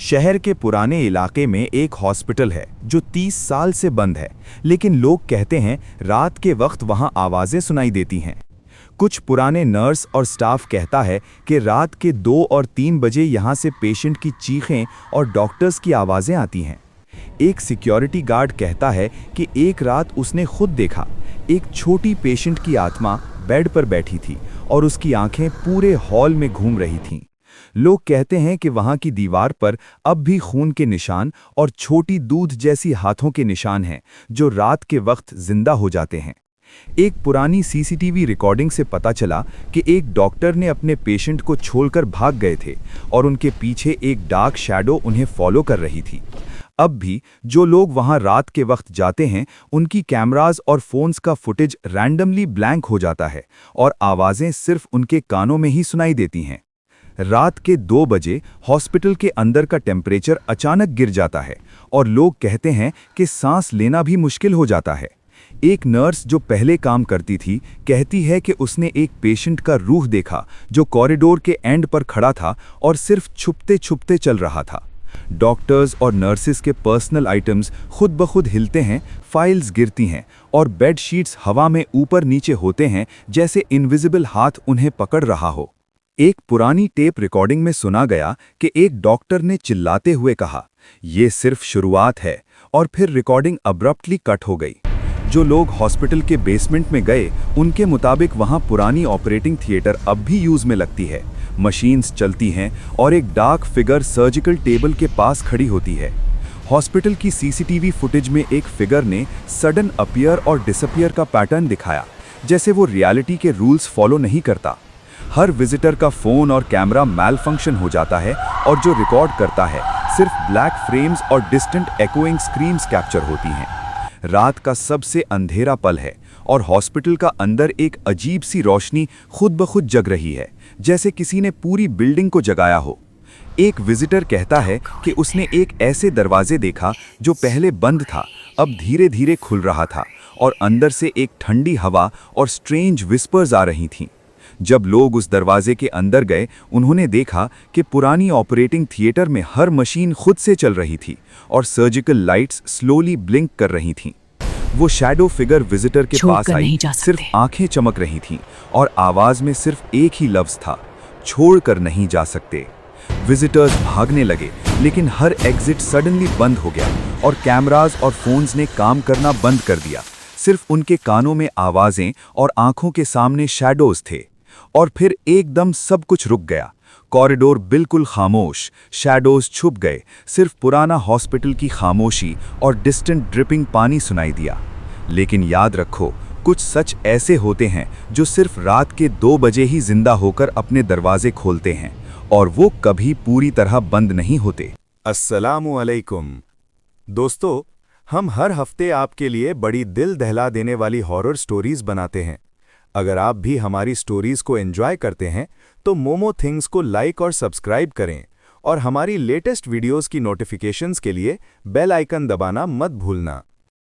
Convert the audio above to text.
शहर के पुराने इलाके में एक हॉस्पिटल है जो 30 साल से बंद है, लेकिन लोग कहते हैं रात के वक्त वहां आवाजें सुनाई देती हैं। कुछ पुराने नर्स और स्टाफ कहता है कि रात के 2 और 3 बजे यहां से पेशेंट की चीखें और डॉक्टर्स की आवाजें आती हैं। एक सिक्योरिटी गार्ड कहता है कि एक रात उसने खुद देखा, एक छोटी पेशेंट की आत्मा बेड पर बैठी थी और उसकी आंखें पूरे हॉल में घूम रही थीं। लोग कहते हैं कि वहां की दीवार पर अब भी खून के निशान और छोटी दूध जैसी हाथों के निशान हैं जो रात के वक्त जिंदा हो जाते हैं। एक पुरानी सीसीटीवी रिकॉर्डिंग से पता चला कि एक डॉक्टर ने अपने पेशेंट को छोड़कर भाग गए थे और उनके पीछे एक डार्क शैडो उन्हें फॉलो कर रही थी। अब भी जो लोग वहां रात के वक्त जाते हैं उनकी कैमरास और फोन्स का फुटेज रैंडमली ब्लैंक हो जाता है और आवाजें सिर्फ उनके कानों में ही सुनाई देती हैं। रात के 2 बजे हॉस्पिटल के अंदर का टेम्परेचर अचानक गिर जाता है और लोग कहते हैं कि सांस लेना भी मुश्किल हो जाता है। एक नर्स जो पहले काम करती थी कहती है कि उसने एक पेशेंट का रूह देखा जो कॉरिडोर के एंड पर खड़ा था और सिर्फ छुपते छुपते चल रहा था। डॉक्टर्स और नर्सिस के पर्सनल आइटम्स खुद ब खुद हिलते हैं, फाइल्स गिरती हैं और बेड शीट्स हवा में ऊपर नीचे होते हैं जैसे इनविजिबल हाथ उन्हें पकड़ रहा हो। एक पुरानी टेप रिकॉर्डिंग में सुना गया कि एक डॉक्टर ने चिल्लाते हुए कहा, "ये सिर्फ शुरुआत है", और फिर रिकॉर्डिंग अब्रप्टली कट हो गई। जो लोग हॉस्पिटल के बेसमेंट में गए उनके मुताबिक वहां पुरानी ऑपरेटिंग थिएटर अब भी यूज में लगती है, मशीन्स चलती हैं और एक डार्क फिगर सर्जिकल टेबल के पास खड़ी होती है। हॉस्पिटल की सीसीटीवी फुटेज में एक फिगर ने सडन अपीयर और डिसअपीयर का पैटर्न दिखाया, जैसे वो रियलिटी के रूल्स फॉलो नहीं करता। हर विजिटर का फोन और कैमरा मैल फंक्शन हो जाता है और जो रिकॉर्ड करता है सिर्फ ब्लैक फ्रेम्स और डिस्टेंट एकोइंग स्क्रीम्स कैप्चर होती हैं। रात का सबसे अंधेरा पल है और हॉस्पिटल का अंदर एक अजीब सी रोशनी खुद ब खुद जग रही है, जैसे किसी ने पूरी बिल्डिंग को जगाया हो। एक विजिटर कहता है कि उसने एक ऐसे दरवाजे देखा जो पहले बंद था, अब धीरे धीरे खुल रहा था और अंदर से एक ठंडी हवा और स्ट्रेंज विस्पर्स आ रही थीं। जब लोग उस दरवाजे के अंदर गए उन्होंने देखा कि पुरानी ऑपरेटिंग थिएटर में हर मशीन खुद से चल रही थी और सर्जिकल लाइट्स स्लोली ब्लिंक कर रही थीं। वो शैडो फिगर विजिटर के पास आई, सिर्फ आंखें चमक रही थीं और आवाज में सिर्फ एक ही लफ्ज था, "छोड़कर नहीं जा सकते"। विजिटर्स भागने लगे, लेकिन हर एग्जिट सडनली बंद हो गया और कैमरास और फोन्स ने काम करना बंद कर दिया। सिर्फ उनके कानों में आवाजें और आंखों के सामने शैडोज थे। और फिर एकदम सब कुछ रुक गया। कॉरिडोर बिल्कुल खामोश, शैडोज छुप गए, सिर्फ पुराना हॉस्पिटल की खामोशी और डिस्टेंट ड्रिपिंग पानी सुनाई दिया। लेकिन याद रखो, कुछ सच ऐसे होते हैं जो सिर्फ रात के 2 बजे ही जिंदा होकर अपने दरवाजे खोलते हैं और वो कभी पूरी तरह बंद नहीं होते। अस्सलामु अलैकुम दोस्तों, हम हर हफ्ते आपके लिए बड़ी दिल दहला देने वाली हॉरर स्टोरीज बनाते हैं। अगर आप भी हमारी स्टोरीज को एंजॉय करते हैं तो मोमो थिंग्स को लाइक और सब्सक्राइब करें और हमारी लेटेस्ट वीडियोस की नोटिफिकेशंस के लिए बेल आइकन दबाना मत भूलना।